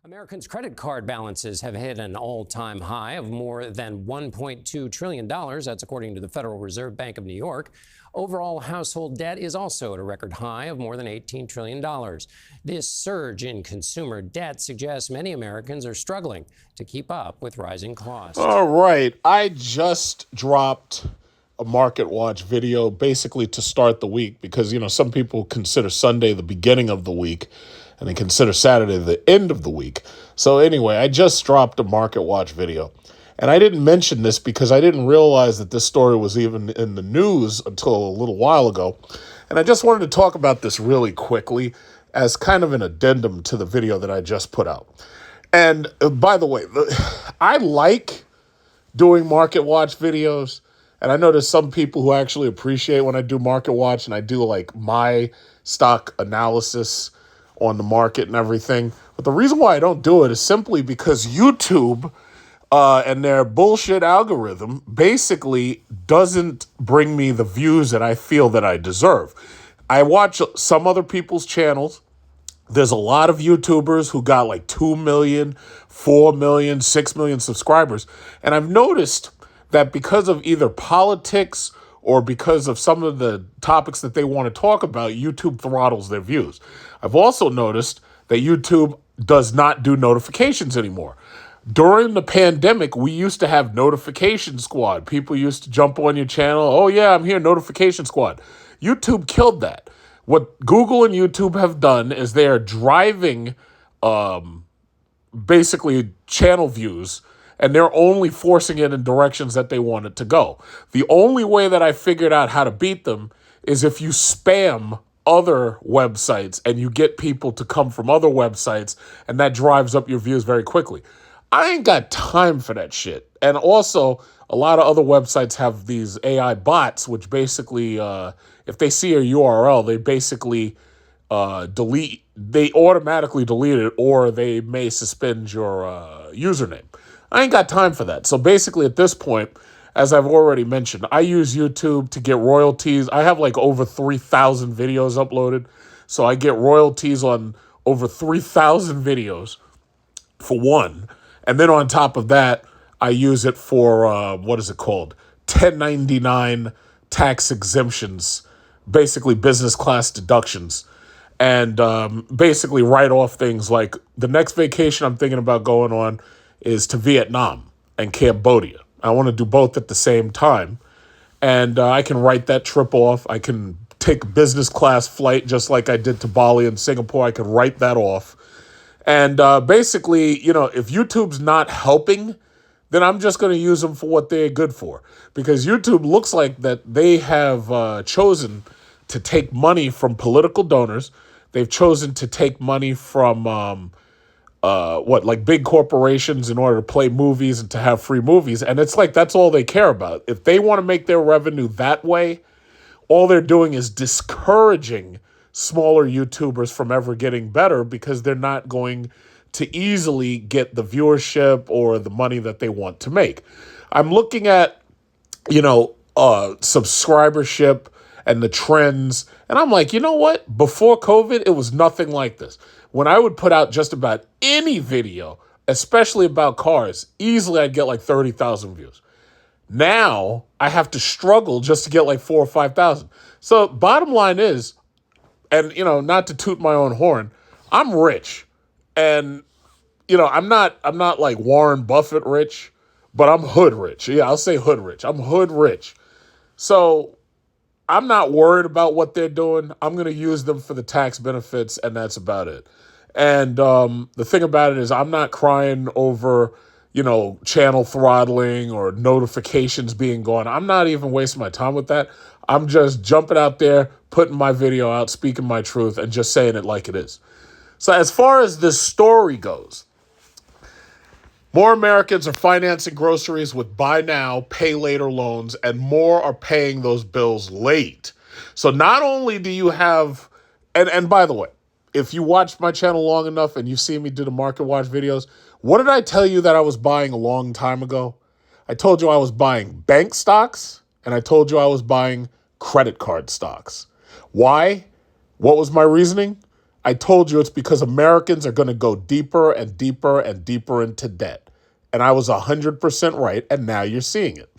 Americans' credit card balances have hit an all-time high of more than $1.2 trillion. That's according to the Federal Reserve Bank of New York. Overall household debt is also at a record high of more than $18 trillion. This surge in consumer debt suggests many Americans are struggling to keep up with rising costs. All right. I just dropped a Marketwatch video basically to start the week because, some people consider Sunday the beginning of the week and they consider Saturday the end of the week. So anyway, I just dropped a Marketwatch video. And I didn't mention this because I didn't realize that this story was even in the news until a little while ago. And I just wanted to talk about this really quickly as kind of an addendum to the video that I just put out. And by the way, I like doing Marketwatch videos. And I know there's some people who actually appreciate when I do Marketwatch and I do like my stock analysis on the market and everything. But the reason why I don't do it is simply because YouTube and their bullshit algorithm basically doesn't bring me the views that I feel that I deserve. I watch some other people's channels. There's a lot of YouTubers who got like 2 million, 4 million, 6 million subscribers. And I've noticed that because of either politics or because of some of the topics that they want to talk about, YouTube throttles their views. I've also noticed that YouTube does not do notifications anymore. During the pandemic, we used to have Notification Squad. People used to jump on your channel. Oh, yeah, I'm here, Notification Squad. YouTube killed that. What Google and YouTube have done is they are driving basically channel views, and they're only forcing it in directions that they want it to go. The only way that I figured out how to beat them is if you spam other websites and you get people to come from other websites, and that drives up your views very quickly. I ain't got time for that shit. And also, a lot of other websites have these AI bots, which basically, if they see a URL, they basically they automatically delete it, or they may suspend your username. I ain't got time for that. So basically at this point, as I've already mentioned, I use YouTube to get royalties. I have like over 3,000 videos uploaded. So I get royalties on over 3,000 videos for one. And then on top of that, I use it for, 1099 tax exemptions, basically business class deductions. And basically write off things like the next vacation I'm thinking about going on is to Vietnam and Cambodia. I want to do both at the same time. And I can write that trip off. I can take a business class flight just like I did to Bali and Singapore. I can write that off. And basically, if YouTube's not helping, then I'm just going to use them for what they're good for. Because YouTube looks like that they have chosen to take money from political donors. They've chosen to take money from big corporations in order to play movies and to have free movies. And it's like that's all they care about. If they want to make their revenue that way, all they're doing is discouraging smaller YouTubers from ever getting better because they're not going to easily get the viewership or the money that they want to make. I'm looking at, subscribership and the trends, and I'm like, you know what? Before COVID, it was nothing like this. When I would put out just about any video, especially about cars, easily I'd get like 30,000 views. Now I have to struggle just to get like 4,000 or 5,000. So bottom line is, and not to toot my own horn, I'm rich, and I'm not like Warren Buffett rich, but I'm hood rich. Yeah, I'll say hood rich. I'm hood rich. So I'm not worried about what they're doing. I'm going to use them for the tax benefits, and that's about it. And the thing about it is I'm not crying over, channel throttling or notifications being gone. I'm not even wasting my time with that. I'm just jumping out there, putting my video out, speaking my truth, and just saying it like it is. So as far as this story goes, more Americans are financing groceries with buy now, pay later loans, and more are paying those bills late. So not only do you have, and by the way, if you watched my channel long enough and you've seen me do the Marketwatch videos, what did I tell you that I was buying a long time ago? I told you I was buying bank stocks, and I told you I was buying credit card stocks. Why? What was my reasoning? I told you it's because Americans are going to go deeper and deeper and deeper into debt. And I was 100% right, and now you're seeing it.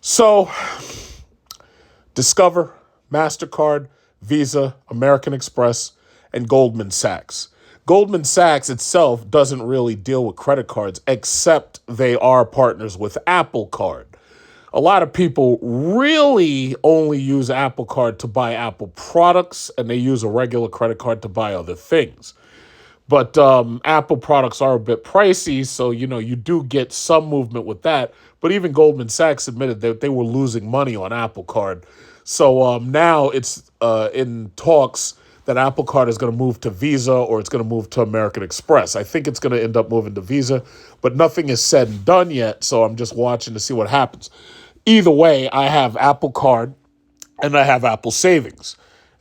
So, Discover, MasterCard, Visa, American Express, and Goldman Sachs. Goldman Sachs itself doesn't really deal with credit cards, except they are partners with Apple Card. A lot of people really only use Apple Card to buy Apple products, and they use a regular credit card to buy other things. But Apple products are a bit pricey, so you do get some movement with that. But even Goldman Sachs admitted that they were losing money on Apple Card. So now it's in talks that Apple Card is going to move to Visa or it's going to move to American Express. I think it's going to end up moving to Visa, but nothing is said and done yet, so I'm just watching to see what happens. Either way, I have Apple Card and I have Apple Savings.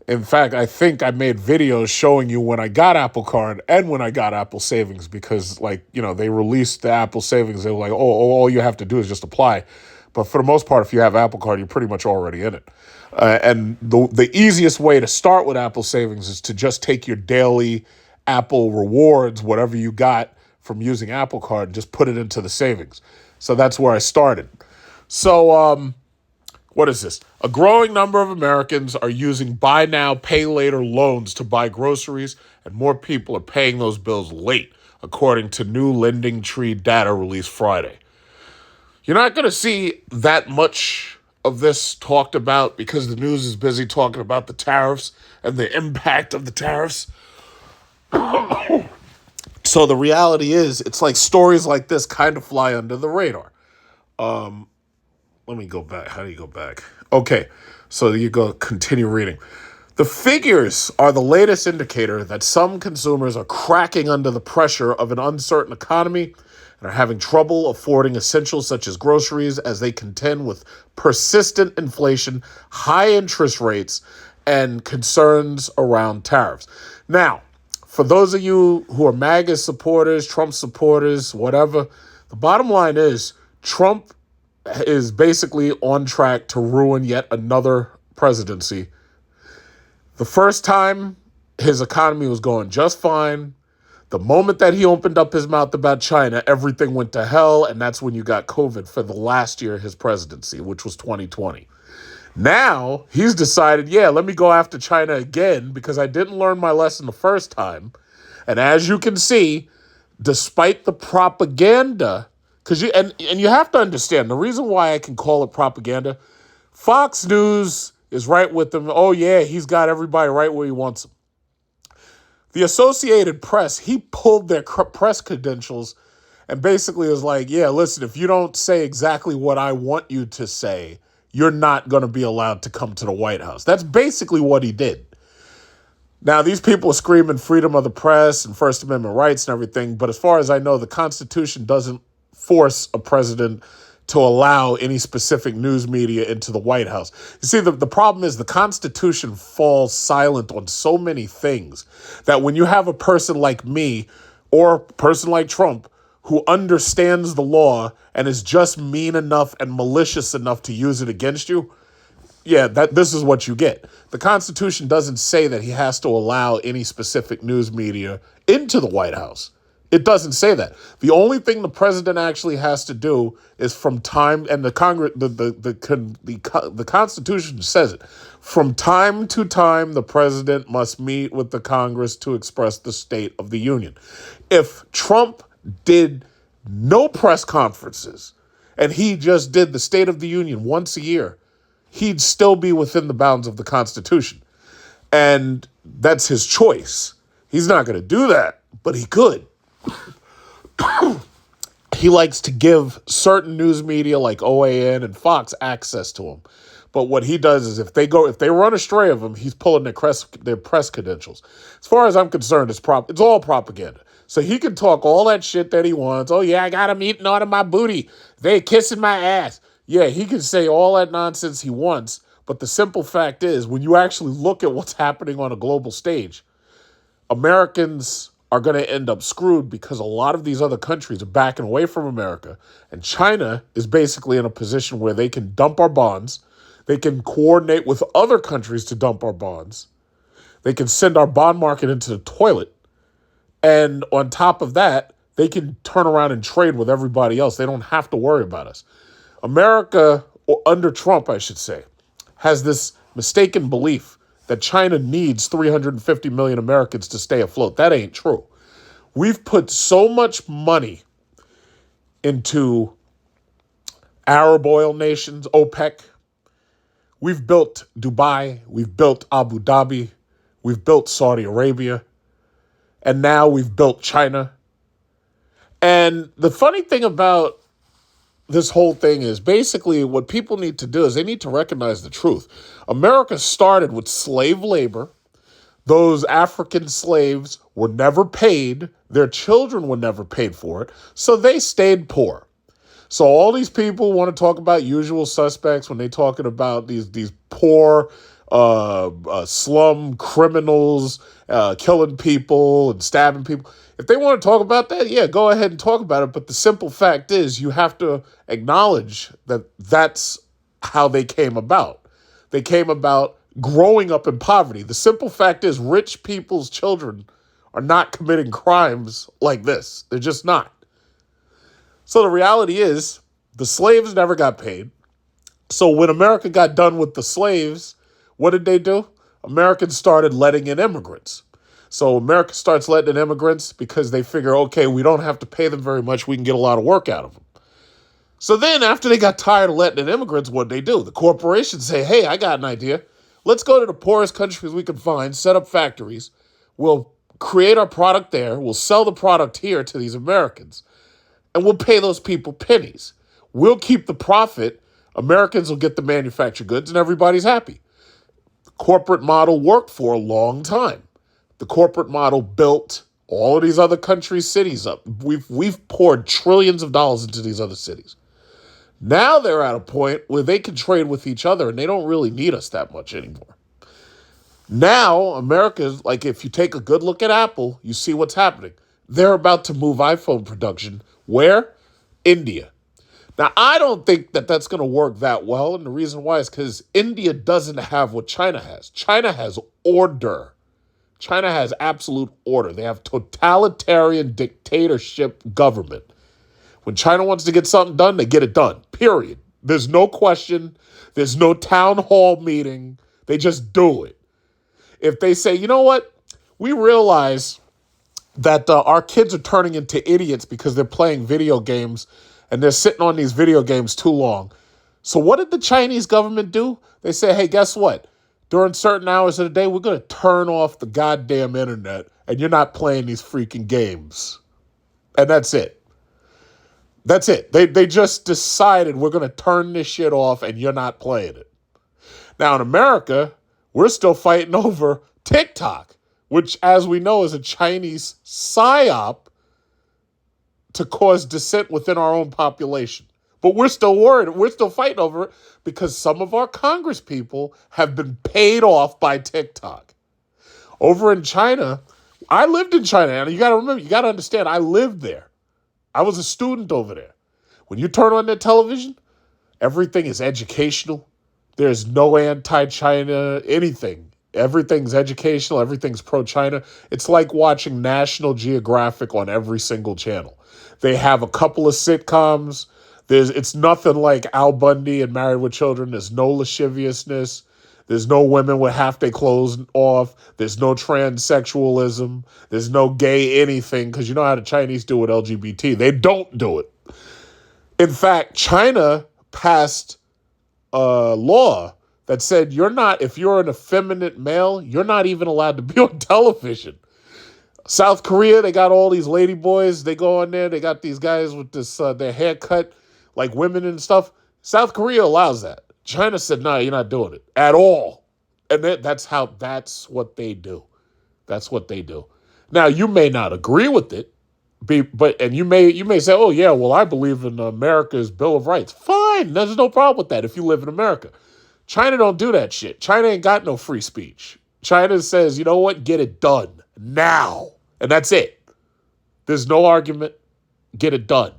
In fact, I think I made videos showing you when I got Apple Card and when I got Apple Savings because, they released the Apple Savings. They were like, all you have to do is just apply. But for the most part, if you have Apple Card, you're pretty much already in it. And the easiest way to start with Apple Savings is to just take your daily Apple rewards, whatever you got from using Apple Card, and just put it into the savings. So that's where I started. So, what is this? A growing number of Americans are using buy now, pay later loans to buy groceries, and more people are paying those bills late, according to new Lending Tree data released Friday. You're not going to see that much of this talked about because the news is busy talking about the tariffs and the impact of the tariffs. So the reality is, it's like stories like this kind of fly under the radar. Let me go back. How do you go back? Okay, so you go continue reading. The figures are the latest indicator that some consumers are cracking under the pressure of an uncertain economy and are having trouble affording essentials such as groceries as they contend with persistent inflation, high interest rates, and concerns around tariffs. Now, for those of you who are MAGA supporters, Trump supporters, whatever, the bottom line is Trump is basically on track to ruin yet another presidency. The first time, his economy was going just fine. The moment that he opened up his mouth about China, everything went to hell, and that's when you got COVID for the last year of his presidency, which was 2020. Now, he's decided, let me go after China again because I didn't learn my lesson the first time. And as you can see, despite the propaganda, because you have to understand, the reason why I can call it propaganda, Fox News is right with them. Oh, yeah, he's got everybody right where he wants them. The Associated Press, he pulled their press credentials and basically was like, listen, if you don't say exactly what I want you to say, you're not going to be allowed to come to the White House. That's basically what he did. Now, these people are screaming freedom of the press and First Amendment rights and everything, but as far as I know, the Constitution doesn't force a president to allow any specific news media into the White House. You see, the problem is the Constitution falls silent on so many things that when you have a person like me or a person like Trump who understands the law and is just mean enough and malicious enough to use it against you, this is what you get. The Constitution doesn't say that he has to allow any specific news media into the White House. It doesn't say that. The only thing the president actually has to do is from time, and the Congress, the Constitution says it, from time to time, the president must meet with the Congress to express the state of the union. If Trump did no press conferences and he just did the State of the Union once a year, he'd still be within the bounds of the Constitution. And that's his choice. He's not going to do that, but he could. He likes to give certain news media like OAN and Fox access to him. But what he does is if they run astray of him, he's pulling their press credentials. As far as I'm concerned, it's all propaganda. So he can talk all that shit that he wants. Oh, yeah, I got him eating out of my booty. They kissing my ass. Yeah, he can say all that nonsense he wants. But the simple fact is, when you actually look at what's happening on a global stage, Americans are going to end up screwed because a lot of these other countries are backing away from America. And China is basically in a position where they can dump our bonds. They can coordinate with other countries to dump our bonds. They can send our bond market into the toilet. And on top of that, they can turn around and trade with everybody else. They don't have to worry about us. America, or under Trump, I should say, has this mistaken belief that China needs 350 million Americans to stay afloat. That ain't true. We've put so much money into Arab oil nations, OPEC. We've built Dubai. We've built Abu Dhabi. We've built Saudi Arabia. And now we've built China. And the funny thing about this whole thing is basically what people need to do is they need to recognize the truth. America started with slave labor. Those African slaves were never paid. Their children were never paid for it. So they stayed poor. So all these people want to talk about usual suspects when they're talking about these poor slum criminals killing people and stabbing people. If they want to talk about that, yeah, go ahead and talk about it. But the simple fact is you have to acknowledge that that's how they came about. They came about growing up in poverty. The simple fact is rich people's children are not committing crimes like this. They're just not. So the reality is the slaves never got paid. So when America got done with the slaves, what did they do? Americans started letting in immigrants. So America starts letting in immigrants because they figure, okay, we don't have to pay them very much. We can get a lot of work out of them. So then after they got tired of letting in immigrants, what did they do? The corporations say, hey, I got an idea. Let's go to the poorest countries we can find, set up factories. We'll create our product there. We'll sell the product here to these Americans. And we'll pay those people pennies. We'll keep the profit. Americans will get the manufactured goods and everybody's happy. The corporate model worked for a long time. The corporate model built all of these other countries' cities up. We've poured trillions of dollars into these other cities. Now they're at a point where they can trade with each other and they don't really need us that much anymore. Now, America's, like if you take a good look at Apple, you see what's happening. They're about to move iPhone production. Where? India. Now, I don't think that that's going to work that well. And the reason why is because India doesn't have what China has. China has order. China has absolute order. They have totalitarian dictatorship government. When China wants to get something done, they get it done, period. There's no question. There's no town hall meeting. They just do it. If they say, you know what, we realize that our kids are turning into idiots because they're playing video games and they're sitting on these video games too long. So what did the Chinese government do? They say, hey, guess what? During certain hours of the day, we're going to turn off the goddamn internet and you're not playing these freaking games. And that's it. That's it. They just decided we're going to turn this shit off and you're not playing it. Now in America, we're still fighting over TikTok, which as we know is a Chinese psyop to cause dissent within our own population. But we're still worried. We're still fighting over it because some of our Congress people have been paid off by TikTok. Over in China, I lived in China, and you got to remember, you got to understand, I lived there. I was a student over there. When you turn on their television, everything is educational. There's no anti-China anything. Everything's educational. Everything's pro-China. It's like watching National Geographic on every single channel. They have a couple of sitcoms. It's nothing like Al Bundy and Married with Children. There's no lasciviousness. There's no women with half their clothes off. There's no transsexualism. There's no gay anything because you know how the Chinese do with LGBT. They don't do it. In fact, China passed a law that said if you're an effeminate male, you're not even allowed to be on television. South Korea, they got all these lady boys. They go on there. They got these guys with this their haircut like women and stuff. South Korea allows that. China said, no, you're not doing it at all. And that's what they do. That's what they do. Now, you may not agree with it, but you may say, oh, yeah, well, I believe in America's Bill of Rights. Fine. There's no problem with that if you live in America. China don't do that shit. China ain't got no free speech. China says, you know what? Get it done now. And that's it. There's no argument. Get it done.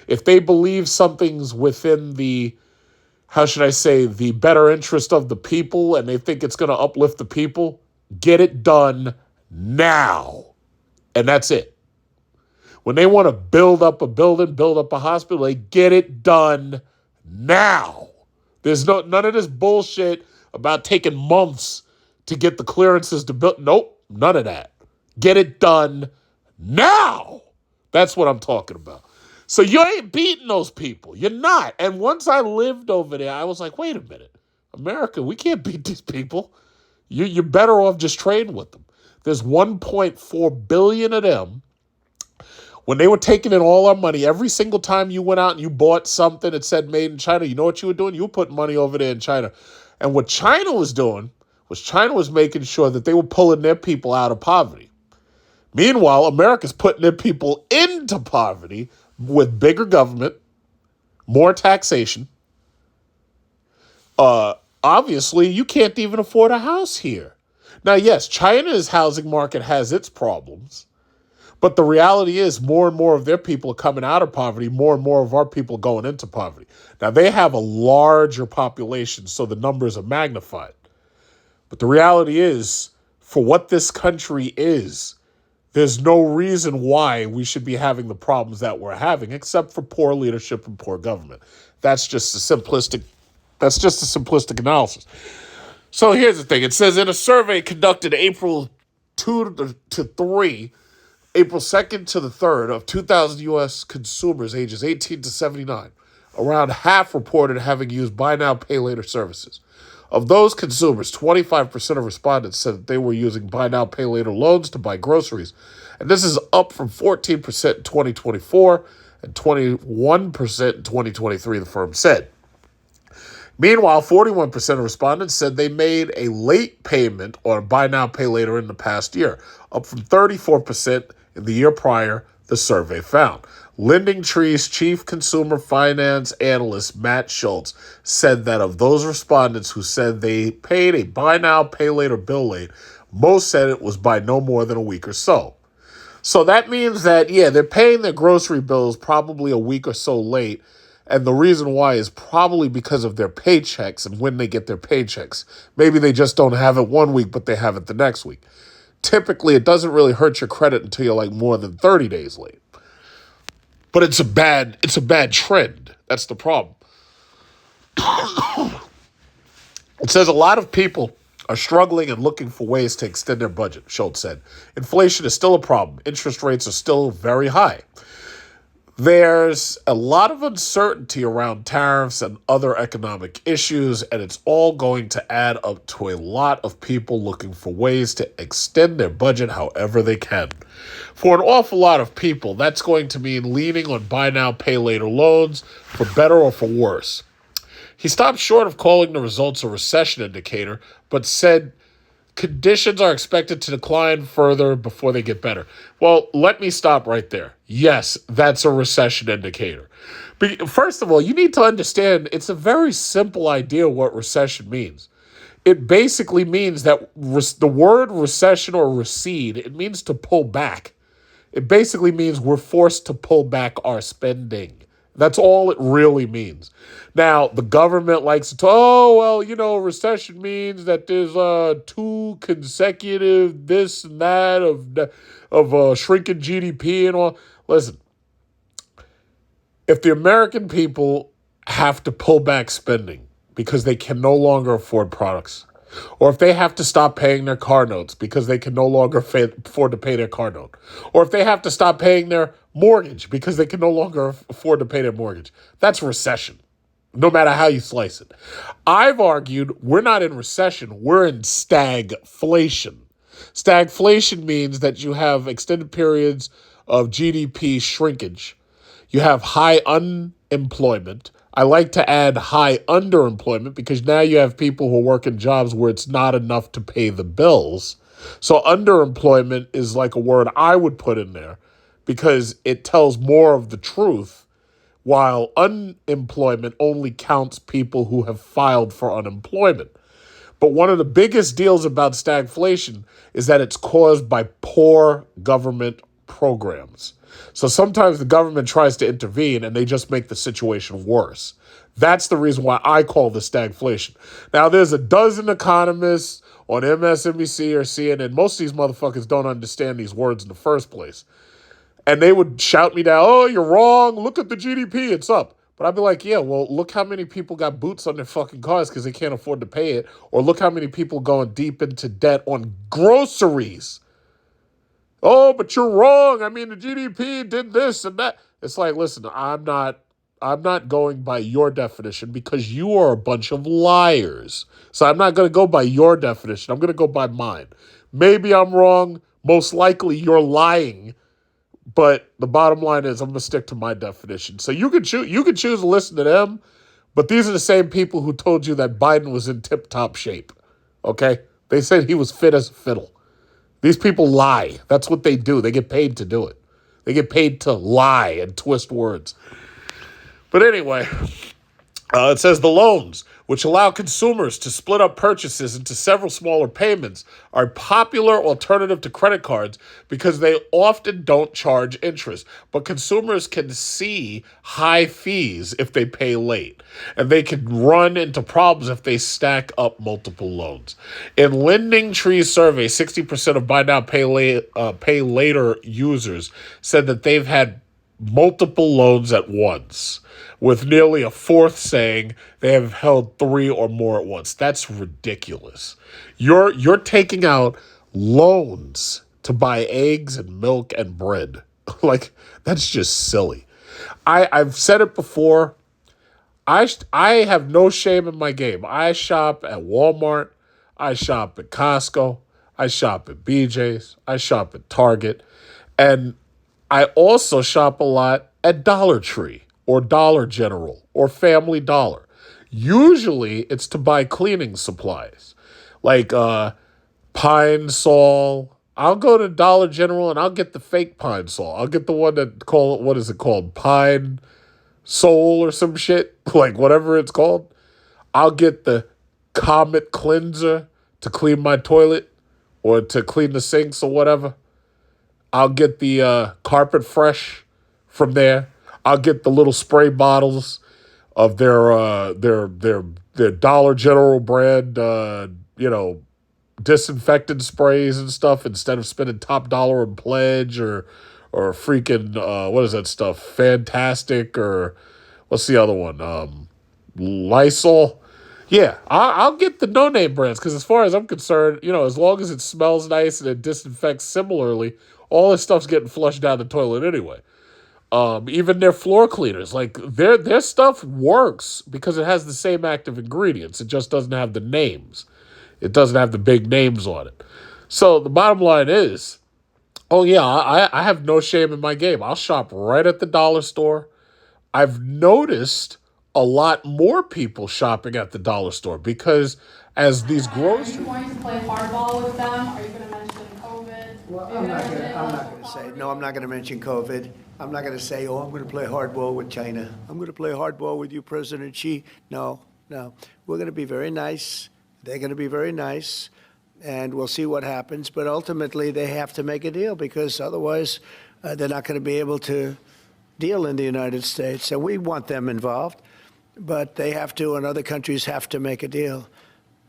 If they believe something's within the, how should I say, the better interest of the people and they think it's going to uplift the people, get it done now. And that's it. When they want to build up a building, build up a hospital, they get it done now. There's none of this bullshit about taking months to get the clearances to build. Nope, none of that. Get it done now. That's what I'm talking about. So you ain't beating those people. You're not. And once I lived over there, I was like, wait a minute. America, we can't beat these people. You're better off just trading with them. There's 1.4 billion of them. When they were taking in all our money, every single time you went out and you bought something that said made in China, you know what you were doing? You were putting money over there in China. And what China was doing was China was making sure that they were pulling their people out of poverty. Meanwhile, America's putting their people into poverty with bigger government, more taxation. Obviously, you can't even afford a house here. Now, yes, China's housing market has its problems. But the reality is more and more of their people are coming out of poverty, more and more of our people are going into poverty. Now, they have a larger population, so the numbers are magnified. But the reality is, for what this country is, there's no reason why we should be having the problems that we're having, except for poor leadership and poor government. That's just a simplistic analysis. So here's the thing. It says in a survey conducted April 2 to 3, April 2nd to the 3rd of 2,000 U.S. consumers ages 18 to 79, around half reported having used buy now, pay later services. Of those consumers, 25% of respondents said that they were using buy now, pay later loans to buy groceries. And this is up from 14% in 2024 and 21% in 2023, the firm said. Meanwhile, 41% of respondents said they made a late payment on buy now, pay later in the past year, up from 34% in the year prior, the survey found. LendingTree's chief consumer finance analyst, Matt Schultz, said that of those respondents who said they paid a buy now, pay later bill late, most said it was by no more than a week or so. So that means that, yeah, they're paying their grocery bills probably a week or so late. And the reason why is probably because of their paychecks and when they get their paychecks. Maybe they just don't have it one week, but they have it the next week. Typically, it doesn't really hurt your credit until you're like more than 30 days late. But it's a bad trend. That's the problem. It says a lot of people are struggling and looking for ways to extend their budget, Schultz said. Inflation is still a problem. Interest rates are still very high. There's a lot of uncertainty around tariffs and other economic issues, and it's all going to add up to a lot of people looking for ways to extend their budget however they can. For an awful lot of people, that's going to mean leaning on buy now, pay later loans, for better or for worse. He stopped short of calling the results a recession indicator, but said conditions are expected to decline further before they get better. Well, let me stop right there. Yes, that's a recession indicator. But first of all, you need to understand it's a very simple idea what recession means. It basically means that the word recession or recede, it means to pull back. It basically means we're forced to pull back our spending. That's all it really means. Now, the government likes to, recession means that there's 2 consecutive this and that of shrinking GDP and all. Listen, if the American people have to pull back spending because they can no longer afford products, or if they have to stop paying their car notes because they can no longer afford to pay their car note, or if they have to stop paying their mortgage because they can no longer afford to pay their mortgage, that's recession, no matter how you slice it. I've argued we're not in recession, we're in stagflation. Stagflation means that you have extended periods of GDP shrinkage. You have high unemployment. I like to add high underemployment because now you have people who work in jobs where it's not enough to pay the bills. So underemployment is like a word I would put in there because it tells more of the truth, while unemployment only counts people who have filed for unemployment. But one of the biggest deals about stagflation is that it's caused by poor government programs. So sometimes the government tries to intervene and they just make the situation worse. That's the reason why I call this stagflation. Now, there's a dozen economists on MSNBC or CNN. Most of these motherfuckers don't understand these words in the first place. And they would shout me down, oh, you're wrong. Look at the GDP. It's up. But I'd be like, yeah, well, look how many people got boots on their fucking cars because they can't afford to pay it. Or look how many people going deep into debt on groceries. Oh, but you're wrong. I mean, the GDP did this and that. It's like, listen, I'm not going by your definition because you are a bunch of liars. So I'm not going to go by your definition. I'm going to go by mine. Maybe I'm wrong. Most likely you're lying. But the bottom line is I'm going to stick to my definition. So you could choose to listen to them, but these are the same people who told you that Biden was in tip-top shape. Okay? They said he was fit as a fiddle. These people lie. That's what they do. They get paid to do it. They get paid to lie and twist words. But anyway, it says the loans, which allow consumers to split up purchases into several smaller payments, are a popular alternative to credit cards because they often don't charge interest. But consumers can see high fees if they pay late, and they can run into problems if they stack up multiple loans. In Lending Tree's survey, 60% of buy now, pay later users said that they've had multiple loans at once, with nearly a fourth saying they have held 3 or more at once. That's ridiculous. You're taking out loans to buy eggs and milk and bread. Like, that's just silly. I've said it before. I have no shame in my game. I shop at Walmart. I shop at Costco. I shop at BJ's. I shop at Target. And I also shop a lot at Dollar Tree or Dollar General or Family Dollar. Usually it's to buy cleaning supplies like Pine Sol. I'll go to Dollar General and I'll get the fake Pine Sol. I'll get the one what is it called? Pine Sol or some shit, like whatever it's called. I'll get the Comet Cleanser to clean my toilet or to clean the sinks or whatever. I'll get the Carpet Fresh from there. I'll get the little spray bottles of their Dollar General brand, disinfectant sprays and stuff instead of spending top dollar on Pledge or freaking what is that stuff? Fantastic, or what's the other one? Lysol. Yeah, I'll get the no-name brands because as far as I'm concerned, as long as it smells nice and it disinfects similarly, all this stuff's getting flushed down the toilet anyway. Even their floor cleaners, like their stuff works because it has the same active ingredients. It just doesn't have the names. It doesn't have the big names on it. So the bottom line is, oh yeah, I have no shame in my game. I'll shop right at the dollar store. I've noticed a lot more people shopping at the dollar store because as these groceries... Are you going to play hardball with them? Are you going to mention COVID? Well, I'm not going to say, no, I'm not going to mention COVID. I'm not going to say, oh, I'm going to play hardball with China. I'm going to play hardball with you, President Xi. No. We're going to be very nice. They're going to be very nice. And we'll see what happens. But ultimately, they have to make a deal because otherwise they're not going to be able to deal in the United States. And we want them involved. But they have to, and other countries have to make a deal.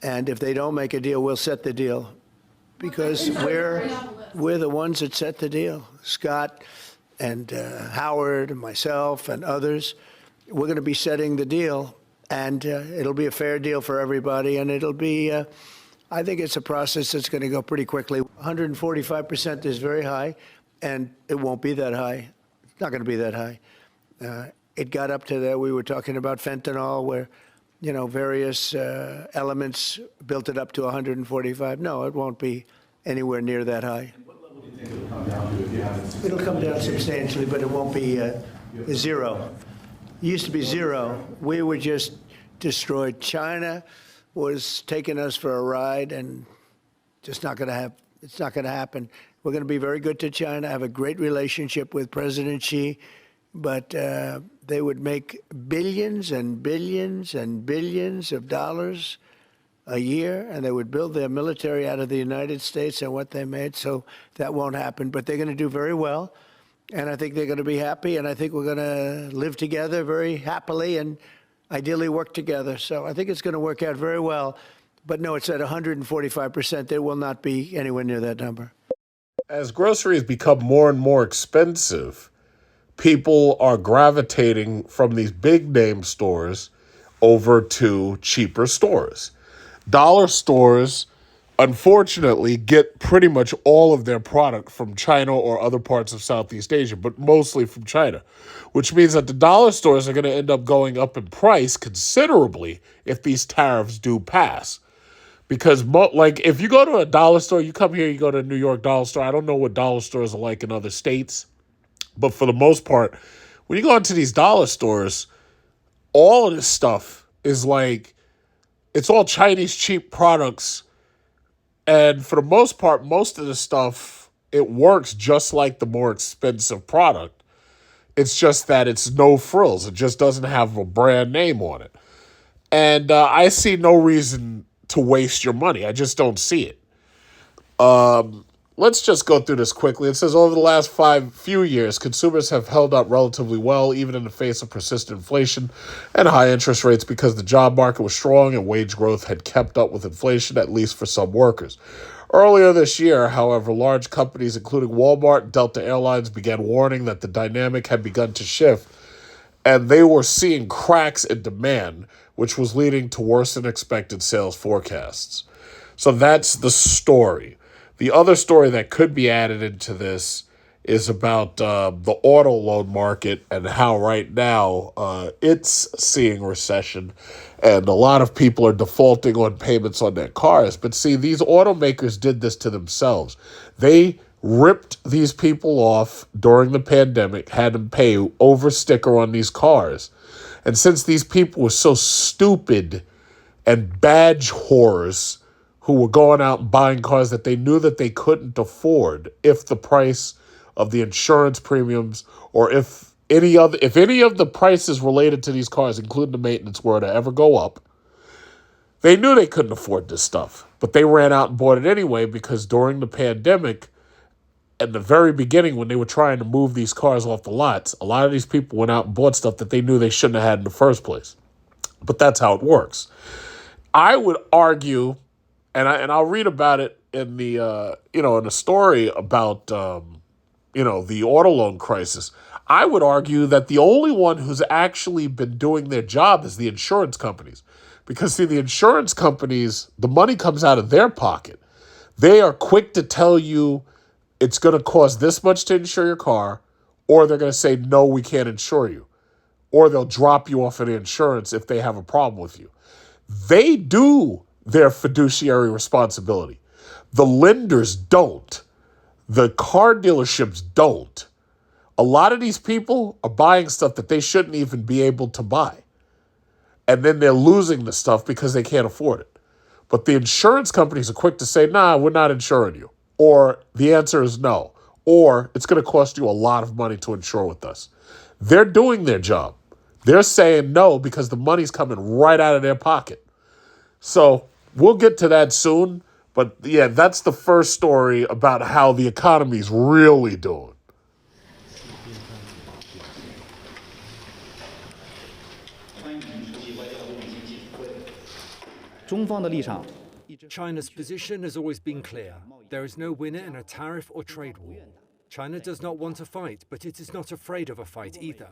And if they don't make a deal, we'll set the deal. Because we're the ones that set the deal. Scott and Howard and myself and others, we're going to be setting the deal. And it'll be a fair deal for everybody. And it'll be, I think it's a process that's going to go pretty quickly. 145% is very high, and it won't be that high. It's not going to be that high. It got up to there. We were talking about fentanyl, where, various elements built it up to 145. No, it won't be anywhere near that high. And what level do you think it'll come down to if you haven't? It'll come down substantially, but it won't be zero. It used to be zero. We were just destroyed. China was taking us for a ride, and just not going to have. It's not going to happen. We're going to be very good to China. Have a great relationship with President Xi. But they would make billions and billions and billions of dollars a year, and they would build their military out of the United States and what they made, so that won't happen. But they're going to do very well, and I think they're going to be happy, and I think we're going to live together very happily and ideally work together. So I think it's going to work out very well But no, it's at 145%. There will not be anywhere near that number. As groceries become more and more expensive, people are gravitating from these big name stores over to cheaper stores. Dollar stores, unfortunately, get pretty much all of their product from China or other parts of Southeast Asia, but mostly from China, which means that the dollar stores are going to end up going up in price considerably if these tariffs do pass. Because, like, if you go to a dollar store, you come here, you go to a New York dollar store. I don't know what dollar stores are like in other states, but for the most part, when you go into these dollar stores, all of this stuff is like, it's all Chinese cheap products. And for the most part, most of the stuff, it works just like the more expensive product. It's just that it's no frills. It just doesn't have a brand name on it. And I see no reason to waste your money. I just don't see it. Let's just go through this quickly. It says over the last few years, consumers have held up relatively well, even in the face of persistent inflation and high interest rates, because the job market was strong and wage growth had kept up with inflation, at least for some workers. Earlier this year, however, large companies, including Walmart and Delta Airlines, began warning that the dynamic had begun to shift, and they were seeing cracks in demand, which was leading to worse than expected sales forecasts. So that's the story. The other story that could be added into this is about the auto loan market and how right now it's seeing recession and a lot of people are defaulting on payments on their cars. But see, these automakers did this to themselves. They ripped these people off during the pandemic, had them pay over sticker on these cars. And since these people were so stupid and badge whores who were going out and buying cars that they knew that they couldn't afford if the price of the insurance premiums or if any of the prices related to these cars, including the maintenance, were to ever go up, they knew they couldn't afford this stuff. But they ran out and bought it anyway because during the pandemic, at the very beginning when they were trying to move these cars off the lots, a lot of these people went out and bought stuff that they knew they shouldn't have had in the first place. But that's how it works. I would argue, and I'll read about it in the in a story about the auto loan crisis. I would argue that the only one who's actually been doing their job is the insurance companies, because see, the insurance companies, the money comes out of their pocket. They are quick to tell you it's going to cost this much to insure your car, or they're going to say no, we can't insure you, or they'll drop you off of the insurance if they have a problem with you. They do their fiduciary responsibility. The lenders don't. The car dealerships don't. A lot of these people are buying stuff that they shouldn't even be able to buy. And then they're losing the stuff because they can't afford it. But the insurance companies are quick to say, nah, we're not insuring you. Or the answer is no. Or it's going to cost you a lot of money to insure with us. They're doing their job. They're saying no because the money's coming right out of their pocket. So we'll get to that soon. But yeah, that's the first story about how the economy's really doing. China's position has always been clear. There is no winner in a tariff or trade war. China does not want a fight, but it is not afraid of a fight either.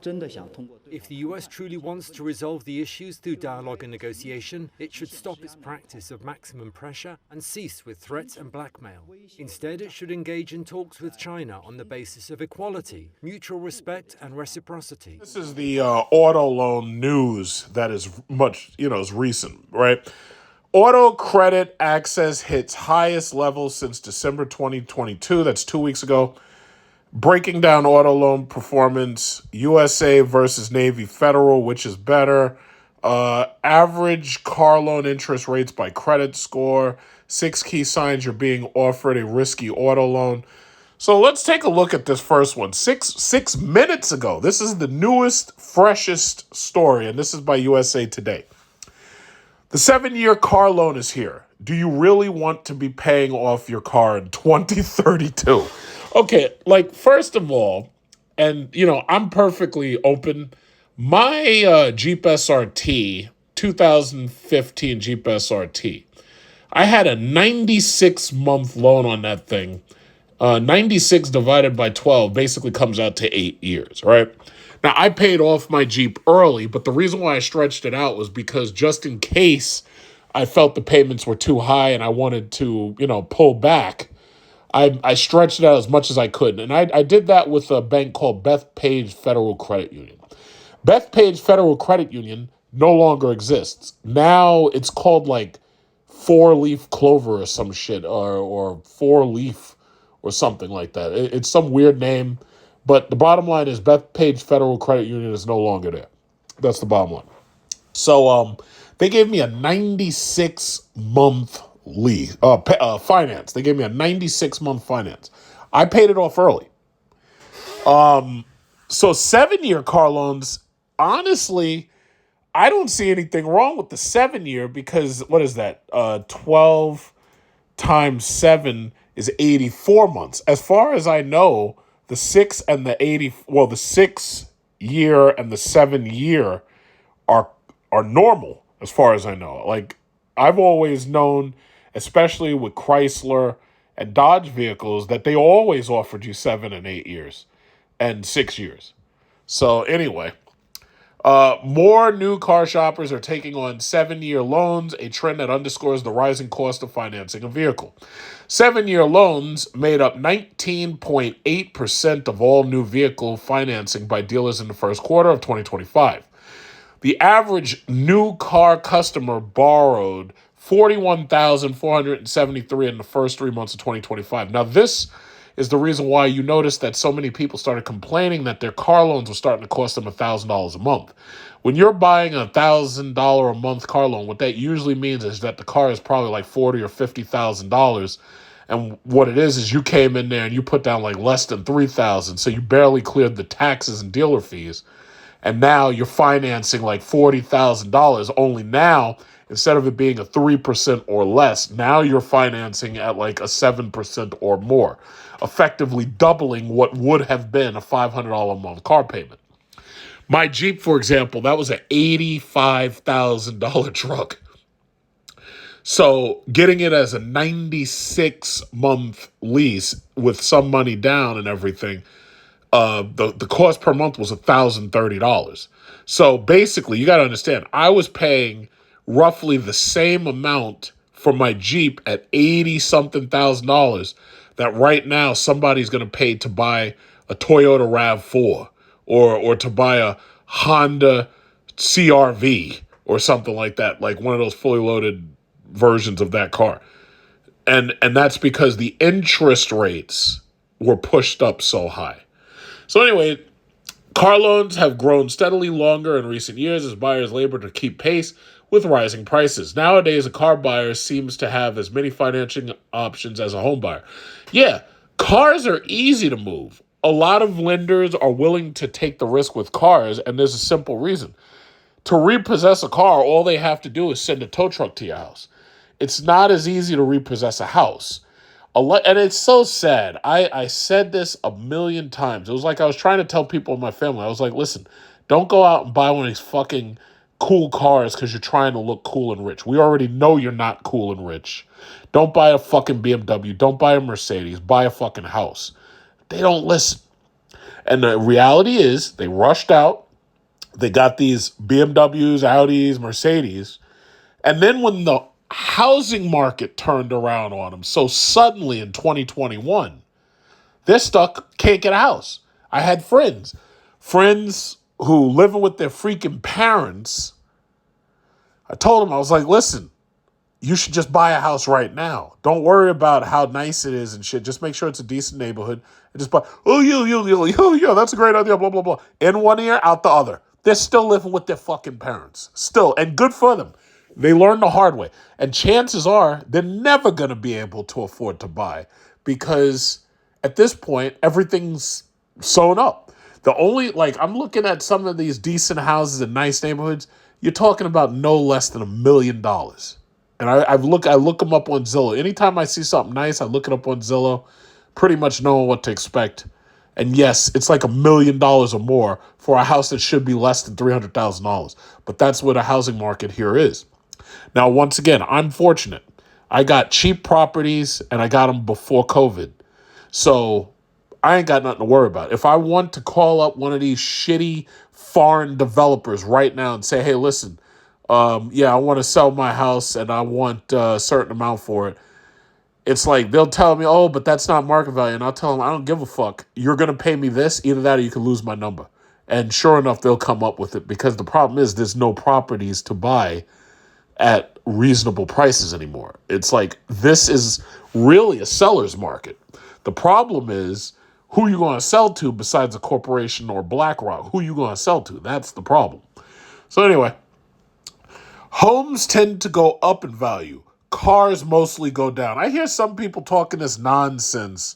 If the US truly wants to resolve the issues through dialogue and negotiation, it should stop its practice of maximum pressure and cease with threats and blackmail. Instead, it should engage in talks with China on the basis of equality, mutual respect, and reciprocity. This is the auto loan news that is much, is recent, right? Auto credit access hits highest levels since December 2022. That's 2 weeks ago. Breaking down auto loan performance, USA versus Navy Federal, which is better. Average car loan interest rates by credit score. 6 key signs you're being offered a risky auto loan. So let's take a look at this first one. Six minutes ago. This is the newest, freshest story, and this is by USA Today. The 7-year car loan is here. Do you really want to be paying off your car in 2032? Okay, first of all, and, I'm perfectly open. My Jeep SRT 2015 Jeep SRT. I had a 96-month loan on that thing. 96 divided by 12 basically comes out to 8 years, right? Now, I paid off my Jeep early, but the reason why I stretched it out was because just in case I felt the payments were too high and I wanted to, pull back, I stretched it out as much as I could. And I did that with a bank called Bethpage Federal Credit Union. Bethpage Federal Credit Union no longer exists. Now it's called like Four-Leaf Clover or some shit, or Four-Leaf or something like that. It's some weird name, but the bottom line is Bethpage Federal Credit Union is no longer there. That's the bottom line. So they gave me a 96-month lease, finance. They gave me a 96-month finance. I paid it off early. So 7-year car loans, honestly, I don't see anything wrong with the 7-year because what is that? 12 times 7 is 84 months. As far as I know, the 6 and the 6-year and the 7-year are normal as far as I know. Like, I've always known, especially with Chrysler and Dodge vehicles, that they always offered you 7 and 8 years and 6 years. So anyway, more new car shoppers are taking on 7-year loans, a trend that underscores the rising cost of financing a vehicle. 7-year loans made up 19.8% of all new vehicle financing by dealers in the first quarter of 2025. The average new car customer borrowed $41,473 in the first 3 months of 2025. Now, this is the reason why you notice that so many people started complaining that their car loans were starting to cost them $1,000 a month. When you're buying a $1,000 a month car loan, what that usually means is that the car is probably like $40,000 or $50,000. And what it is you came in there and you put down like less than $3,000. So you barely cleared the taxes and dealer fees. And now you're financing like $40,000. Only now, instead of it being a 3% or less, now you're financing at like a 7% or more, effectively doubling what would have been a $500 a month car payment. My Jeep, for example, that was an $85,000 truck. So getting it as a 96-month lease with some money down and everything, the cost per month was $1,030. So basically, you got to understand, I was paying roughly the same amount for my Jeep at $80-something thousand that right now somebody's going to pay to buy a Toyota RAV4 or to buy a Honda CRV or something like that, like one of those fully loaded versions of that car. And that's because the interest rates were pushed up so high. So anyway, car loans have grown steadily longer in recent years as buyers labor to keep pace with rising prices. Nowadays, a car buyer seems to have as many financing options as a home buyer. Yeah, cars are easy to move. A lot of lenders are willing to take the risk with cars, and there's a simple reason. To repossess a car, all they have to do is send a tow truck to your house. It's not as easy to repossess a house. And it's so sad. I said this a million times. It was like I was trying to tell people in my family. I was like, listen, don't go out and buy one of these fucking cool cars because you're trying to look cool and rich. We already know you're not cool and rich. Don't buy a fucking BMW. Don't buy a Mercedes. Buy a fucking house. They don't listen. And the reality is they rushed out. They got these BMWs, Audis, Mercedes. And then when the housing market turned around on them so suddenly in 2021, they're stuck, can't get a house. I had friends who living with their freaking parents. I told them, I was like, listen, you should just buy a house right now. Don't worry about how nice it is and shit. Just make sure it's a decent neighborhood and just buy. Yeah, that's a great idea, blah, blah, blah. In one ear, out the other. They're still living with their fucking parents. Still, and good for them. They learned the hard way. And chances are they're never going to be able to afford to buy because at this point, everything's sewn up. The only, I'm looking at some of these decent houses in nice neighborhoods. You're talking about no less than $1 million. And I look them up on Zillow. Anytime I see something nice, I look it up on Zillow, pretty much knowing what to expect. And yes, it's like $1 million or more for a house that should be less than $300,000. But that's what a housing market here is. Now, once again, I'm fortunate. I got cheap properties and I got them before COVID. So I ain't got nothing to worry about. If I want to call up one of these shitty foreign developers right now and say, hey, listen, I want to sell my house and I want a certain amount for it. It's like they'll tell me, oh, but that's not market value. And I'll tell them, I don't give a fuck. You're going to pay me this, either that or you can lose my number. And sure enough, they'll come up with it because the problem is there's no properties to buy at reasonable prices anymore. It's like this is really a seller's market. The problem is who you going to sell to besides a corporation or BlackRock? Who you going to sell to? That's the problem. So anyway, homes tend to go up in value. Cars mostly go down. I hear some people talking this nonsense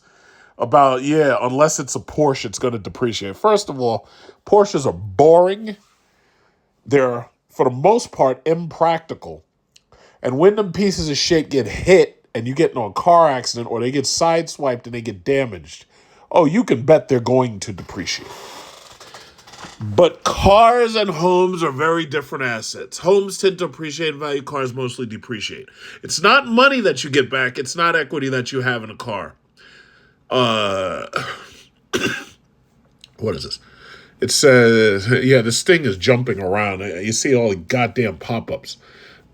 about, unless it's a Porsche, it's going to depreciate. First of all, Porsches are boring. They're, for the most part, impractical. And when them pieces of shit get hit and you get in a car accident or they get sideswiped and they get damaged, oh, you can bet they're going to depreciate. But cars and homes are very different assets. Homes tend to appreciate in value. Cars mostly depreciate. It's not money that you get back. It's not equity that you have in a car. What is this? It says, this thing is jumping around. You see all the goddamn pop-ups.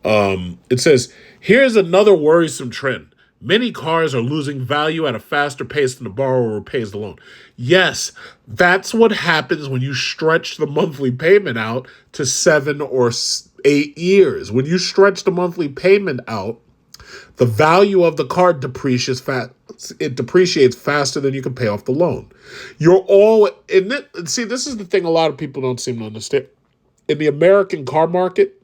It says, here's another worrisome trend. Many cars are losing value at a faster pace than the borrower pays the loan. Yes, that's what happens when you stretch the monthly payment out to 7 or 8 years. When you stretch the monthly payment out, the value of the car depreciates faster than you can pay off the loan. See, this is the thing a lot of people don't seem to understand. In the American car market,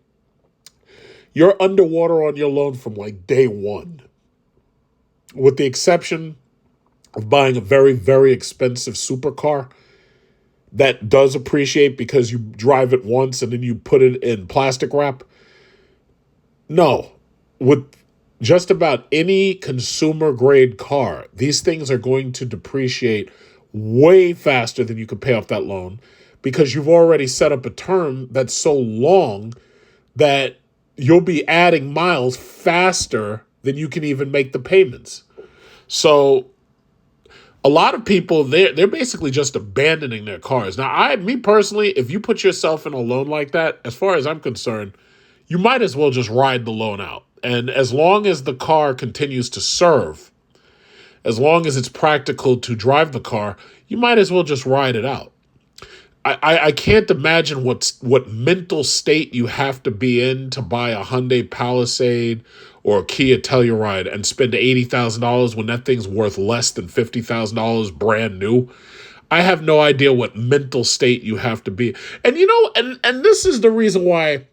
you're underwater on your loan from like day one, with the exception of buying a very, very expensive supercar that does appreciate because you drive it once and then you put it in plastic wrap. No, with just about any consumer grade car, these things are going to depreciate way faster than you can pay off that loan because you've already set up a term that's so long that you'll be adding miles faster than you can even make the payments. So a lot of people, they're basically just abandoning their cars. Now, me personally, if you put yourself in a loan like that, as far as I'm concerned, you might as well just ride the loan out. And as long as the car continues to serve, as long as it's practical to drive the car, you might as well just ride it out. I can't imagine what mental state you have to be in to buy a Hyundai Palisade or a Kia Telluride and spend $80,000 when that thing's worth less than $50,000 brand new. I have no idea what mental state you have to be. And, and this is the reason why,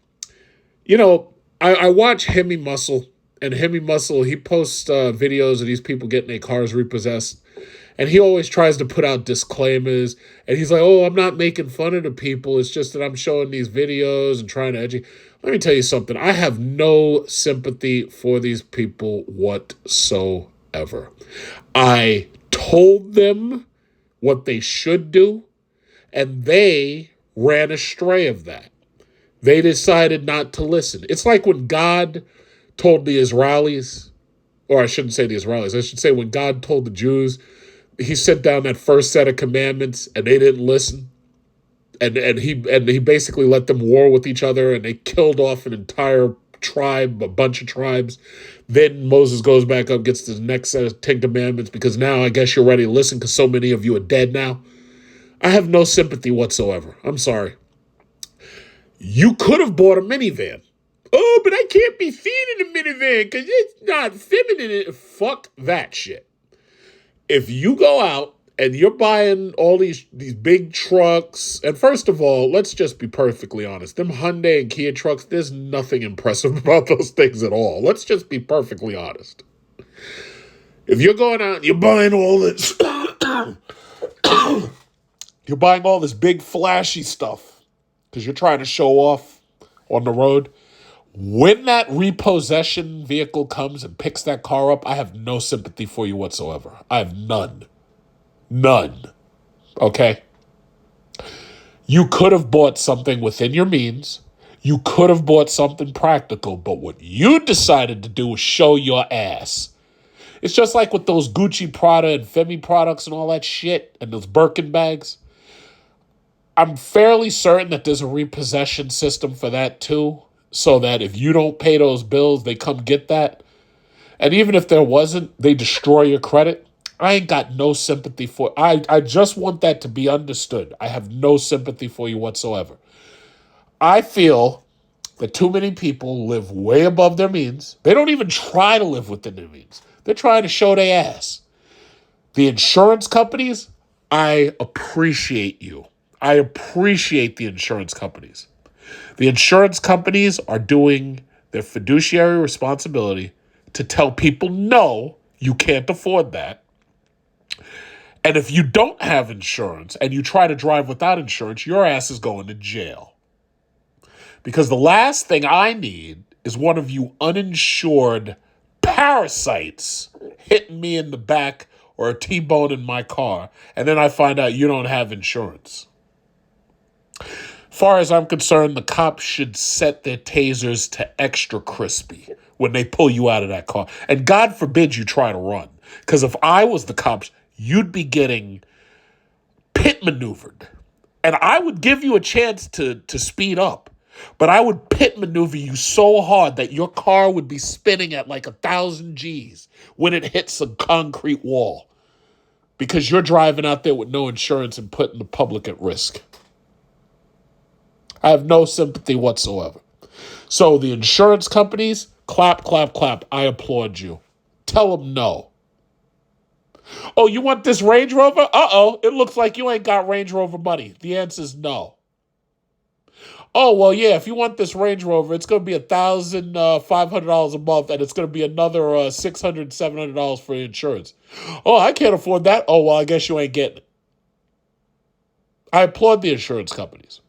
I watch Hemi Muscle, and Hemi Muscle, he posts videos of these people getting their cars repossessed. And he always tries to put out disclaimers. And he's like, oh, I'm not making fun of the people. It's just that I'm showing these videos and trying to educate. Let me tell you something. I have no sympathy for these people whatsoever. I told them what they should do, and they ran astray of that. They decided not to listen. It's like when God told the Israelis, or I shouldn't say the Israelis, I should say when God told the Jews, he sent down that first set of commandments and they didn't listen. And he basically let them war with each other and they killed off an entire tribe, a bunch of tribes. Then Moses goes back up, gets the next set of 10 commandments because now I guess you're ready to listen because so many of you are dead now. I have no sympathy whatsoever. I'm sorry. You could have bought a minivan. Oh, but I can't be seen in a minivan because it's not feminine. Fuck that shit. If you go out and you're buying all these big trucks, and first of all, let's just be perfectly honest. Them Hyundai and Kia trucks, there's nothing impressive about those things at all. Let's just be perfectly honest. If you're going out and you're buying all this, you're buying all this big flashy stuff because you're trying to show off on the road, when that repossession vehicle comes and picks that car up, I have no sympathy for you whatsoever. I have none. None. okay? You could have bought something within your means. You could have bought something practical, but what you decided to do was show your ass. It's just like with those Gucci, Prada, and Femi products and all that shit, and those Birkin bags. I'm fairly certain that there's a repossession system for that too, so that if you don't pay those bills, they come get that. And even if there wasn't, they destroy your credit. I ain't got no sympathy for I just want that to be understood. I have no sympathy for you whatsoever. I feel that too many people live way above their means. They don't even try to live within their means. They're trying to show their ass. The insurance companies, I appreciate you. I appreciate the insurance companies. The insurance companies are doing their fiduciary responsibility to tell people, no, you can't afford that. And if you don't have insurance and you try to drive without insurance, your ass is going to jail. Because the last thing I need is one of you uninsured parasites hitting me in the back or a T-bone in my car, and then I find out you don't have insurance. Far as I'm concerned, the cops should set their tasers to extra crispy when they pull you out of that car. And God forbid you try to run. Because if I was the cops, you'd be getting pit maneuvered. And I would give you a chance to speed up. But I would pit maneuver you so hard that your car would be spinning at like 1,000 G's when it hits a concrete wall. Because you're driving out there with no insurance and putting the public at risk. I have no sympathy whatsoever. So the insurance companies, clap, clap, clap. I applaud you. Tell them no. Oh, you want this Range Rover? Uh-oh, it looks like you ain't got Range Rover money. The answer is no. Oh, well, yeah, if you want this Range Rover, it's going to be $1,500 a month, and it's going to be another $600, $700 for insurance. Oh, I can't afford that. Oh, well, I guess you ain't getting it. I applaud the insurance companies.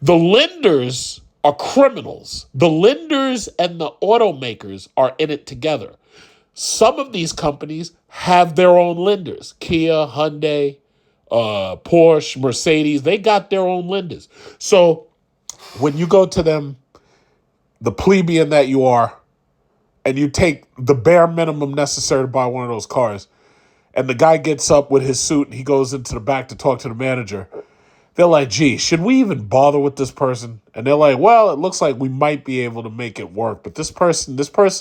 The lenders are criminals. The lenders and the automakers are in it together. Some of these companies have their own lenders. Kia, Hyundai, Porsche, Mercedes, they got their own lenders. So when you go to them, the plebeian that you are, and you take the bare minimum necessary to buy one of those cars, and the guy gets up with his suit and he goes into the back to talk to the manager, they're like, gee, should we even bother with this person? And they're like, well, it looks like we might be able to make it work, but this person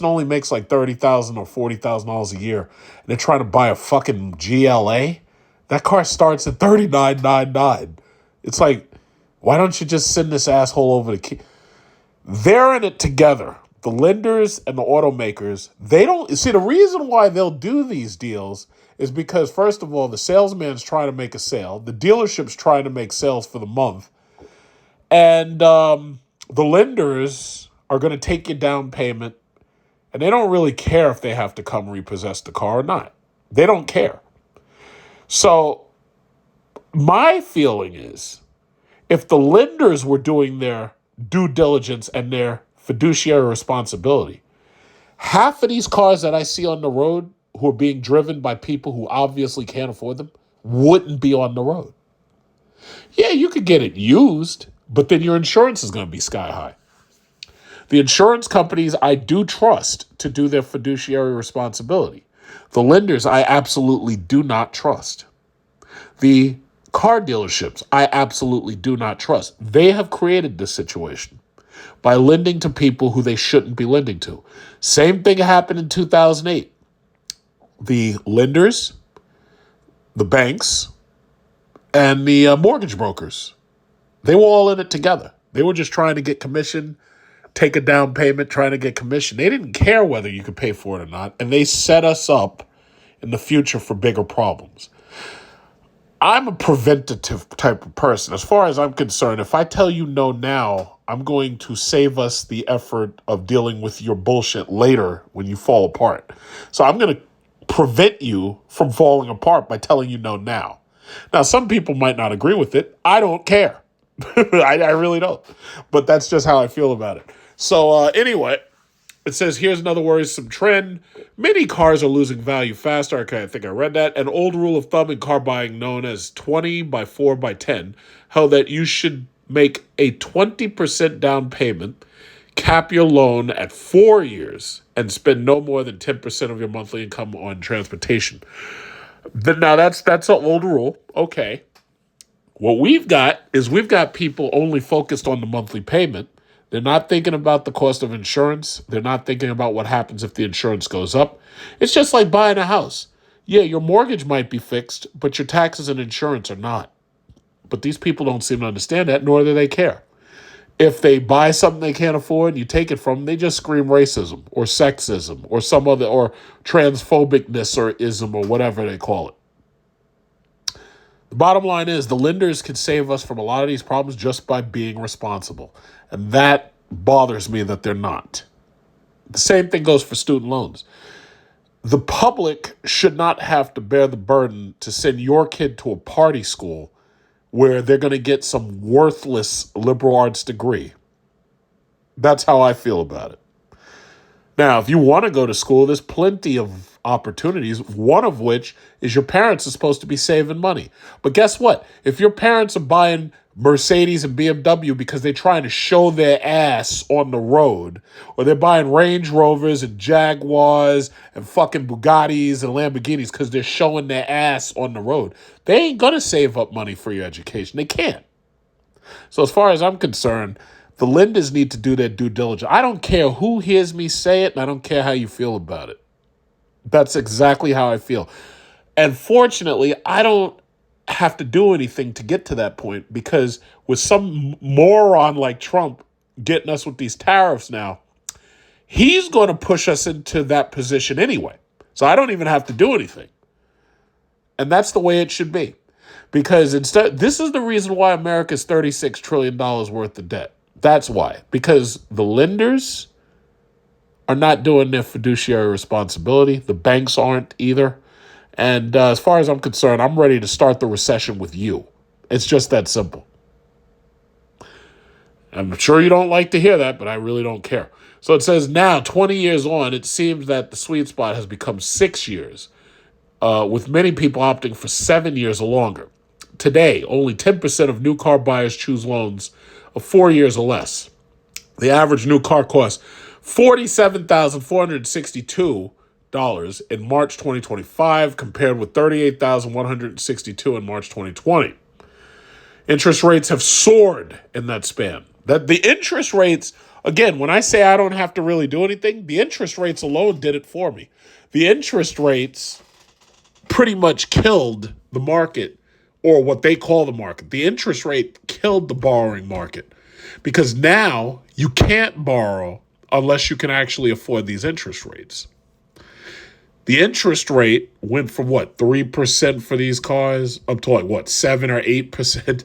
only makes like $30,000 or $40,000 a year, and they're trying to buy a fucking GLA? That car starts at $39,999. It's like, why don't you just send this asshole over to key? They're in it together. The lenders and the automakers, they don't see the reason why they'll do these deals is because, first of all, the salesman's trying to make a sale. The dealership's trying to make sales for the month. And the lenders are going to take your down payment, and they don't really care if they have to come repossess the car or not. They don't care. So my feeling is, if the lenders were doing their due diligence and their fiduciary responsibility, half of these cars that I see on the road who are being driven by people who obviously can't afford them wouldn't be on the road. Yeah, you could get it used, but then your insurance is going to be sky high. The insurance companies I do trust to do their fiduciary responsibility. The lenders I absolutely do not trust. The car dealerships I absolutely do not trust. They have created this situation by lending to people who they shouldn't be lending to. Same thing happened in 2008. The lenders, the banks, and the mortgage brokers, they were all in it together. They were just trying to get commission, take a down payment, trying to get commission. They didn't care whether you could pay for it or not, and they set us up in the future for bigger problems. I'm a preventative type of person. As far as I'm concerned, if I tell you no now, I'm going to save us the effort of dealing with your bullshit later when you fall apart. So I'm going to prevent you from falling apart by telling you no now. Now, some people might not agree with it. I don't care. I really don't. But that's just how I feel about it. So anyway, It says, here's another worrisome trend. Many cars are losing value faster. Okay, I think I read that. An old rule of thumb in car buying known as 20 by 4 by 10 held that you should make a 20% down payment, cap your loan at 4 years, and spend no more than 10% of your monthly income on transportation. Now, that's an old rule. Okay. What we've got people only focused on the monthly payment. They're not thinking about the cost of insurance. They're not thinking about what happens if the insurance goes up. It's just like buying a house. Yeah, your mortgage might be fixed, but your taxes and insurance are not. But these people don't seem to understand that, nor do they care. If they buy something they can't afford, you take it from them, they just scream racism or sexism or some other, or transphobicness or ism or whatever they call it. The bottom line is the lenders can save us from a lot of these problems just by being responsible. And that bothers me that they're not. The same thing goes for student loans. The public should not have to bear the burden to send your kid to a party school where they're going to get some worthless liberal arts degree. That's how I feel about it. Now, if you want to go to school, there's plenty of opportunities, one of which is your parents are supposed to be saving money. But guess what? If your parents are buying Mercedes and BMW because they're trying to show their ass on the road, or they're buying Range Rovers and Jaguars and fucking Bugattis and Lamborghinis because they're showing their ass on the road, they ain't going to save up money for your education. They can't. So as far as I'm concerned, the lenders need to do their due diligence. I don't care who hears me say it, and I don't care how you feel about it. That's exactly how I feel. And fortunately, I don't have to do anything to get to that point, because with some moron like Trump getting us with these tariffs now, he's going to push us into that position anyway. So I don't even have to do anything. And that's the way it should be. Because this is the reason why America's $36 trillion worth of debt. That's why. Because the lenders are not doing their fiduciary responsibility. The banks aren't either. And as far as I'm concerned, I'm ready to start the recession with you. It's just that simple. I'm sure you don't like to hear that, but I really don't care. So it says now, 20 years on, it seems that the sweet spot has become 6 years, with many people opting for 7 years or longer. Today, only 10% of new car buyers choose loans of 4 years or less. The average new car costs $47,462 in March 2025, compared with $38,162 in March 2020. Interest rates have soared in that span. That the interest rates, again, when I say I don't have to really do anything, the interest rates alone did it for me. The interest rates pretty much killed the market, or what they call the market. The interest rate killed the borrowing market, because now you can't borrow unless you can actually afford these interest rates. The interest rate went from 3% for these cars up to 7 or 8%.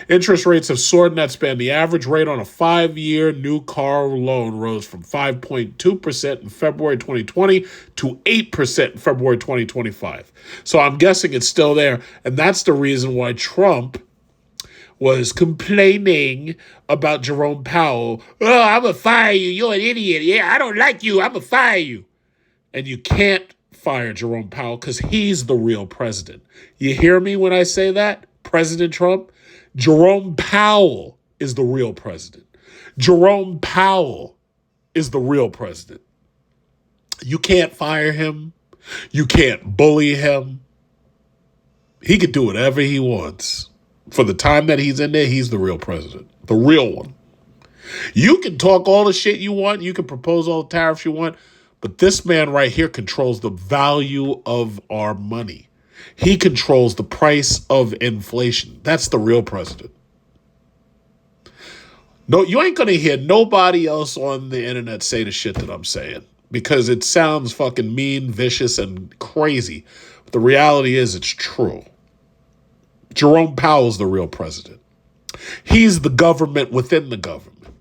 Interest rates have soared in that span. The average rate on a 5-year new car loan rose from 5.2% in February 2020 to 8% in February 2025. So I'm guessing it's still there. And that's the reason why Trump was complaining about Jerome Powell. Oh, I'm going to fire you. You're an idiot. Yeah, I don't like you. I'm going to fire you. And you can't fire Jerome Powell because he's the real president. You hear me when I say that? President Trump? Jerome Powell is the real president. Jerome Powell is the real president. You can't fire him. You can't bully him. He can do whatever he wants. For the time that he's in there, he's the real president. The real one. You can talk all the shit you want. You can propose all the tariffs you want. But this man right here controls the value of our money. He controls the price of inflation. That's the real president. No, you ain't going to hear nobody else on the internet say the shit that I'm saying, because it sounds fucking mean, vicious, and crazy. But the reality is it's true. Jerome Powell's the real president. He's the government within the government.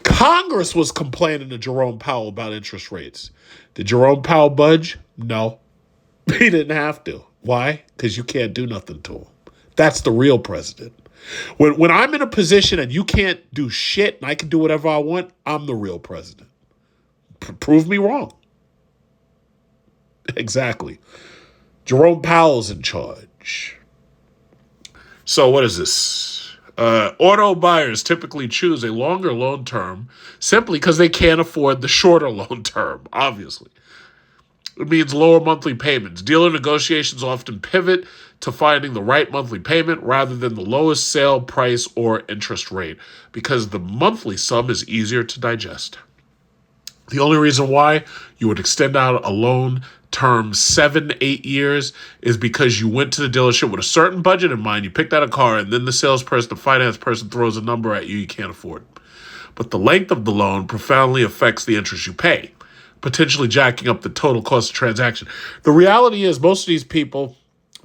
Congress was complaining to Jerome Powell about interest rates. Did Jerome Powell budge? No. He didn't have to. Why? Because you can't do nothing to him. That's the real president. When I'm in a position and you can't do shit and I can do whatever I want, I'm the real president. Prove me wrong. Exactly. Jerome Powell's in charge. So what is this? Auto buyers typically choose a longer loan term simply because they can't afford the shorter loan term, obviously. It means lower monthly payments. Dealer negotiations often pivot to finding the right monthly payment rather than the lowest sale price or interest rate because the monthly sum is easier to digest. The only reason why you would extend out a loan term 7-8 years is because you went to the dealership with a certain budget in mind. You picked out a car, and then the salesperson, the finance person, throws a number at you can't afford. But the length of the loan profoundly affects the interest you pay, potentially jacking up the total cost of transaction. The reality is most of these people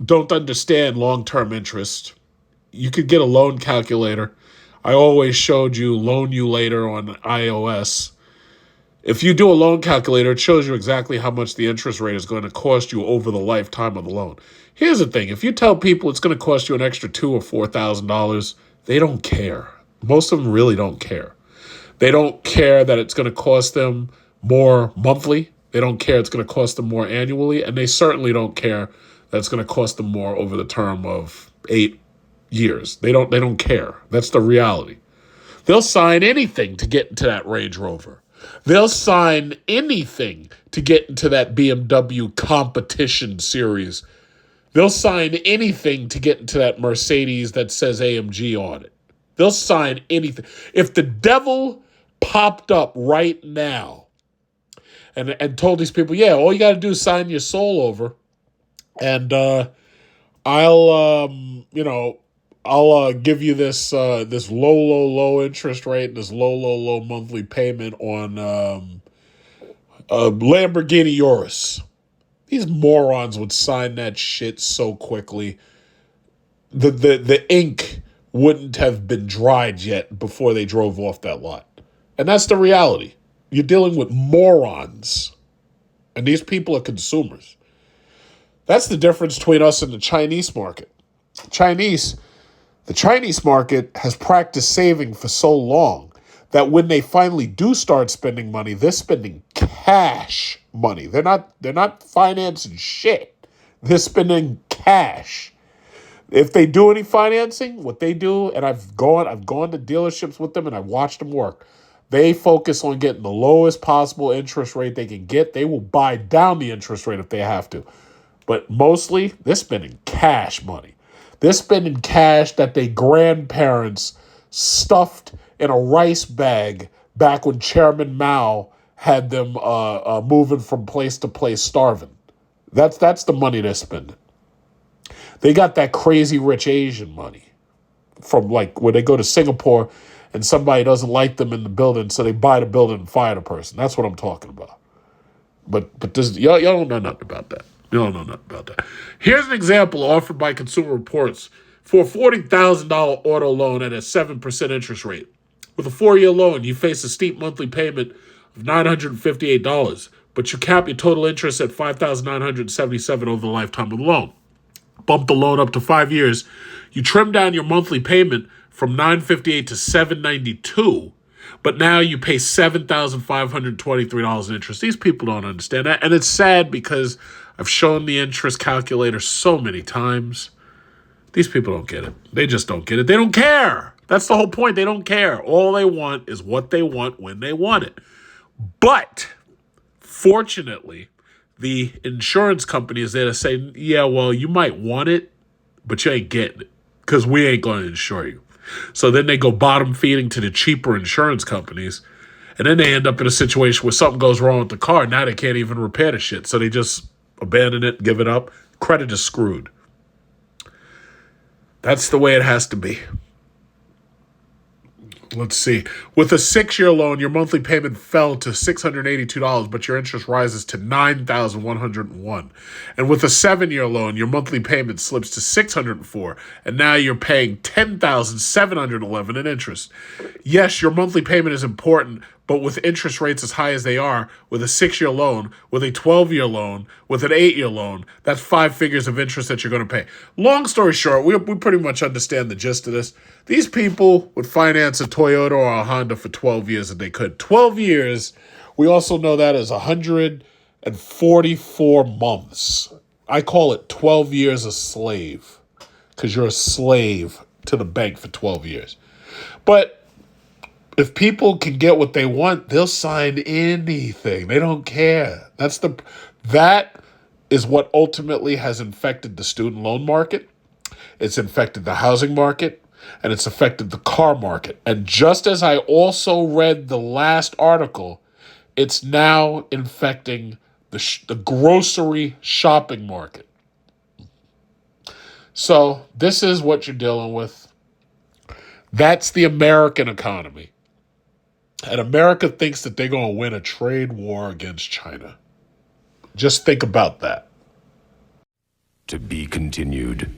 don't understand long-term interest. You could get a loan calculator. I always showed you Loan You Later on iOS. If you do a loan calculator, it shows you exactly how much the interest rate is going to cost you over the lifetime of the loan. Here's the thing. If you tell people it's going to cost you an extra $2,000 or $4,000, they don't care. Most of them really don't care. They don't care that it's going to cost them more monthly. They don't care it's going to cost them more annually. And they certainly don't care that it's going to cost them more over the term of 8 years. They don't care. That's the reality. They'll sign anything to get into that Range Rover. They'll sign anything to get into that BMW competition series. They'll sign anything to get into that Mercedes that says AMG on it. They'll sign anything. If the devil popped up right now and told these people, yeah, all you got to do is sign your soul over, and I'll give you this low interest rate and this low monthly payment on a Lamborghini Urus. These morons would sign that shit so quickly. The ink wouldn't have been dried yet before they drove off that lot. And that's the reality. You're dealing with morons. And these people are consumers. That's the difference between us and the Chinese market. The Chinese market has practiced saving for so long that when they finally do start spending money, they're spending cash money. They're not financing shit. They're spending cash. If they do any financing, what they do, and I've gone to dealerships with them and I've watched them work, they focus on getting the lowest possible interest rate they can get. They will buy down the interest rate if they have to. But mostly, they're spending cash money. They're spending cash that their grandparents stuffed in a rice bag back when Chairman Mao had them moving from place to place starving. That's the money they're spending. They got that crazy rich Asian money from like when they go to Singapore and somebody doesn't like them in the building, so they buy the building and fire the person. That's what I'm talking about. But this y'all don't know nothing about that. You don't know nothing about that. Here's an example offered by Consumer Reports for a $40,000 auto loan at a 7% interest rate. With a 4-year loan, you face a steep monthly payment of $958, but you cap your total interest at $5,977 over the lifetime of the loan. Bump the loan up to 5 years. You trim down your monthly payment from $958 to $792, but now you pay $7,523 in interest. These people don't understand that, and it's sad because I've shown the interest calculator so many times. These people don't get it. They just don't get it. They don't care. That's the whole point. They don't care. All they want is what they want when they want it. But fortunately, the insurance company is there to say, yeah, well, you might want it, but you ain't getting it because we ain't going to insure you. So then they go bottom feeding to the cheaper insurance companies, and then they end up in a situation where something goes wrong with the car. Now they can't even repair the shit. So they just abandon it, give it up. Credit is screwed. That's the way it has to be. Let's see. With a 6-year loan, your monthly payment fell to $682, but your interest rises to $9,101. And with a 7-year loan, your monthly payment slips to $604, and now you're paying $10,711 in interest. Yes, your monthly payment is important, but with interest rates as high as they are, with a 6-year loan, with a 12-year loan, with an 8-year loan, that's 5 figures of interest that you're going to pay. Long story short, we pretty much understand the gist of this. These people would finance a Toyota or a Honda for 12 years if they could. 12 years We also know that as 144 months. I call it 12 years a slave, because you're a slave to the bank for 12 years. But if people can get what they want, they'll sign anything. They don't care. That is what ultimately has infected the student loan market. It's infected the housing market, and it's affected the car market. And just as I also read the last article, it's now infecting the grocery shopping market. So this is what you're dealing with. That's the American economy. And America thinks that they're going to win a trade war against China. Just think about that. To be continued.